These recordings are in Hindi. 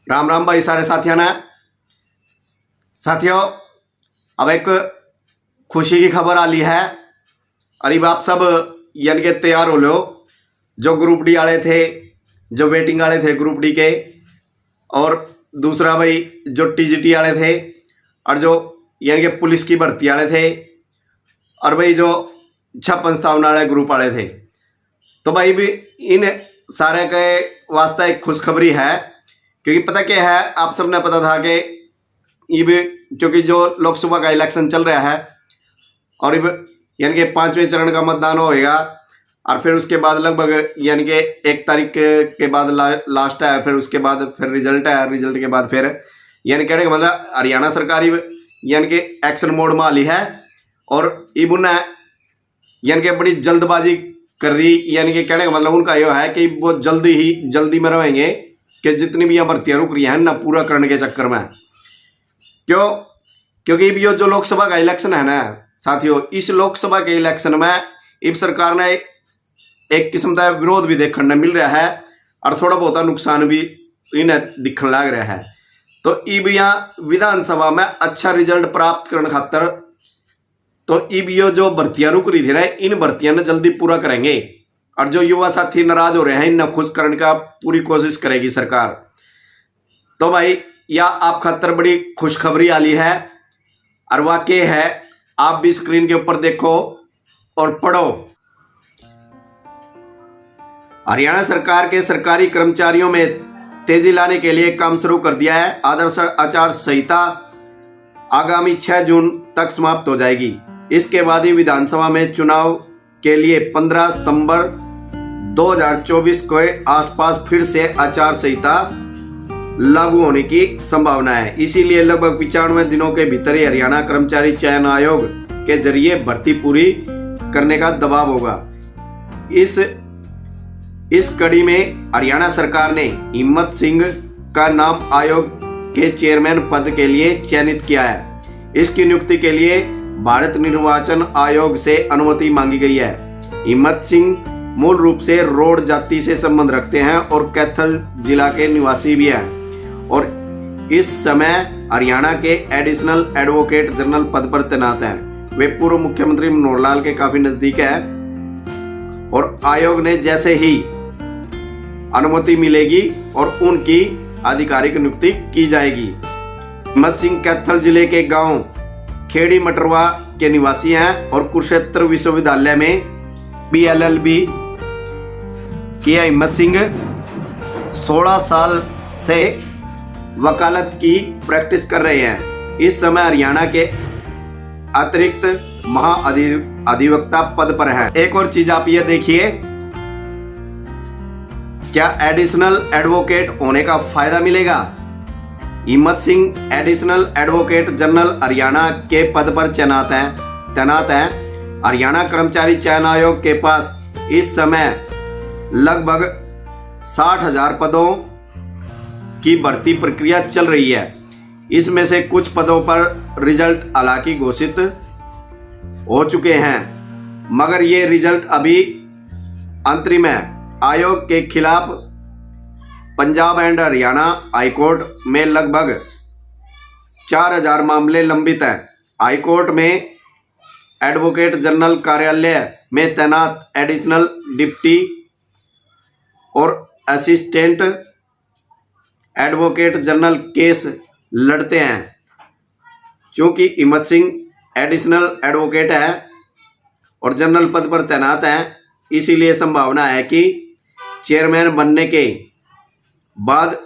राम राम भाई सारे साथियों ने। साथियों, अब एक खुशी की खबर आली है। अरे आप सब यानी कि तैयार हो लो। जो ग्रुप डी वाले थे, जो वेटिंग वाले थे ग्रुप डी के, और दूसरा भाई जो टीजीटी वाले थे, और जो यानी कि पुलिस की भर्ती वाले थे, और भाई जो 56 वाले ग्रुप वाले थे। तो भाई भी इन सारे के वास्ते एक खुशखबरी है। क्योंकि पता क्या है, आप सबने पता था कि ये भी क्योंकि जो लोकसभा का इलेक्शन चल रहा है और यानी कि 5वें चरण का मतदान होएगा, और फिर उसके बाद लगभग यानी कि 1 तारीख के बाद लास्ट है, फिर उसके बाद फिर रिजल्ट है, रिजल्ट के बाद फिर यानी कहने का मतलब हरियाणा सरकार यानी कि एक्शन मोड में आली है। और इब ने यानी कि बड़ी जल्दबाजी कर दी। यानी कि कहने का मतलब उनका यह है कि वो जल्दी में रहेंगे कि जितनी भी यहाँ भर्तियाँ रुक रही हैं ना, पूरा करने के चक्कर में। क्योंकि ये जो लोकसभा का इलेक्शन है ना साथियों, इस लोकसभा के इलेक्शन में इब सरकार ने एक किस्म का विरोध भी देखने मिल रहा है, और थोड़ा बहुत नुकसान भी इन्हें दिखने लग रहा है। तो इब यहाँ विधानसभा में अच्छा रिजल्ट प्राप्त करने खातर तो इब ये जो भर्तियां रुक रही थी ना, इन भर्तियां ने जल्दी पूरा करेंगे। और जो युवा साथी नाराज हो रहे हैं, इन्हें खुश करने का पूरी कोशिश करेगी सरकार। तो भाई यह आप खातर बड़ी खुशखबरी आली है, और वाकई है। आप भी स्क्रीन के ऊपर देखो और पढ़ो। हरियाणा सरकार के सरकारी कर्मचारियों में तेजी लाने के लिए काम शुरू कर दिया है। आदर्श आचार संहिता आगामी 6 जून तक समाप्त हो जाएगी। इसके बाद ही विधानसभा में चुनाव के लिए 15 सितंबर 2024 के आसपास फिर से आचार संहिता लागू होने की संभावना है। इसीलिए लगभग 95 दिनों के भीतर ही हरियाणा कर्मचारी चयन आयोग के जरिए भर्ती पूरी करने का दबाव होगा। इस कड़ी में हरियाणा सरकार ने हिम्मत सिंह का नाम आयोग के चेयरमैन पद के लिए चयनित किया है। इसकी नियुक्ति के लिए भारत निर्वाचन आयोग से अनुमति मांगी गई है। हिम्मत सिंह मूल रूप से रोड जाति से संबंध रखते हैं और कैथल जिला के निवासी भी हैं, और इस समय हरियाणा के एडिशनल एडवोकेट जनरल पद पर तैनात हैं। वे पूर्व मुख्यमंत्री मनोहर लाल के काफी नजदीक है, और आयोग ने जैसे ही अनुमति मिलेगी और उनकी आधिकारिक नियुक्ति की जाएगी। हिम्मत सिंह कैथल जिले के गांव खेड़ी मटरवा के निवासी हैं और कुरुक्षेत्र विश्वविद्यालय में BLLB किया। हिम्मत सिंह 16 साल से वकालत की प्रैक्टिस कर रहे हैं। इस समय हरियाणा के अतिरिक्त महाअधिवक्ता पद पर हैं। एक और चीज आप ये देखिए, क्या एडिशनल एडवोकेट होने का फायदा मिलेगा? हिम्मत Singh additional advocate general Haryana के पद पर तैनात हैं। हरियाणा कर्मचारी चयन आयोग के पास इस समय लगभग 60,000 पदों की भर्ती प्रक्रिया चल रही है। इसमें से कुछ पदों पर रिजल्ट हालांकि घोषित हो चुके हैं, मगर ये रिजल्ट अभी अंतरिम है। आयोग के खिलाफ पंजाब एंड हरियाणा हाईकोर्ट में लगभग 4,000 मामले लंबित हैं। हाईकोर्ट में एडवोकेट जनरल कार्यालय में तैनात एडिशनल डिप्टी और असिस्टेंट एडवोकेट जनरल केस लड़ते हैं। क्योंकि हिम्मत सिंह एडिशनल एडवोकेट है और जनरल पद पर तैनात हैं, इसीलिए संभावना है कि चेयरमैन बनने के बाद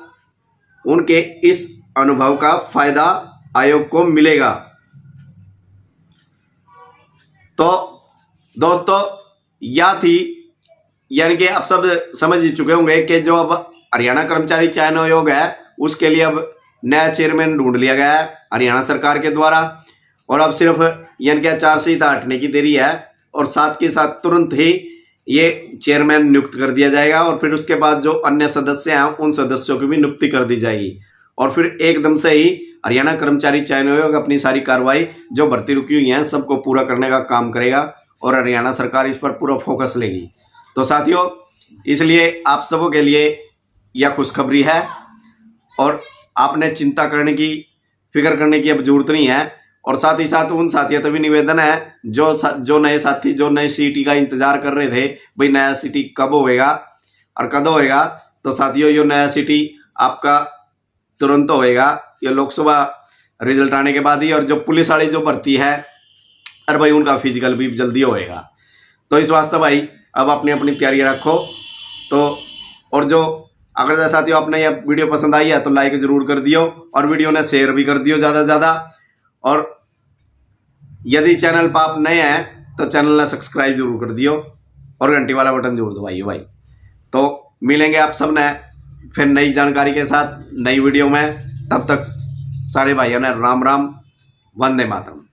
उनके इस अनुभव का फायदा आयोग को मिलेगा। तो दोस्तों, यह थी यानी कि आप सब समझ ही चुके होंगे कि जो अब हरियाणा कर्मचारी चयन आयोग है उसके लिए अब नया चेयरमैन ढूंढ लिया गया है हरियाणा सरकार के द्वारा, और अब सिर्फ यानी कि आचार संहिता हटने की देरी है, और साथ के साथ तुरंत ही ये चेयरमैन नियुक्त कर दिया जाएगा। और फिर उसके बाद जो अन्य सदस्य हैं उन सदस्यों की भी नियुक्ति कर दी जाएगी, और फिर एकदम से ही हरियाणा कर्मचारी चयन आयोग अपनी सारी कार्रवाई जो भर्ती रुकी हुई हैं सबको पूरा करने का काम करेगा, और हरियाणा सरकार इस पर पूरा फोकस लेगी। तो साथियों, इसलिए आप सबों के लिए यह खुशखबरी है। और आपने चिंता करने की, फिक्र करने की अब जरूरत नहीं है। और साथ ही साथ उन साथियों तो भी निवेदन है जो नए साथी जो नए सीटी का इंतजार कर रहे थे, भाई नया सीटी कब होएगा और कद होएगा, तो साथियों ये नया सीटी आपका तुरंत होएगा, ये लोकसभा रिजल्ट आने के बाद ही। और जो पुलिस वाली जो भर्ती है, अरे भाई उनका फिजिकल भी जल्दी होएगा। तो इस वास्ते भाई अब अपनी अपनी तैयारी रखो। तो और जो अगर जैसा साथियों आपने ये वीडियो पसंद आई है तो लाइक जरूर कर दियो और वीडियो ने शेयर भी कर दियो ज़्यादा से ज़्यादा। और यदि चैनल पर आप नए हैं तो चैनल ने सब्सक्राइब जरूर कर दियो और घंटी वाला बटन जरूर दबाइए भाई। तो मिलेंगे आप सब ने फिर नई जानकारी के साथ नई वीडियो में। तब तक सारे भाइयों ने राम राम, वंदे मातरम।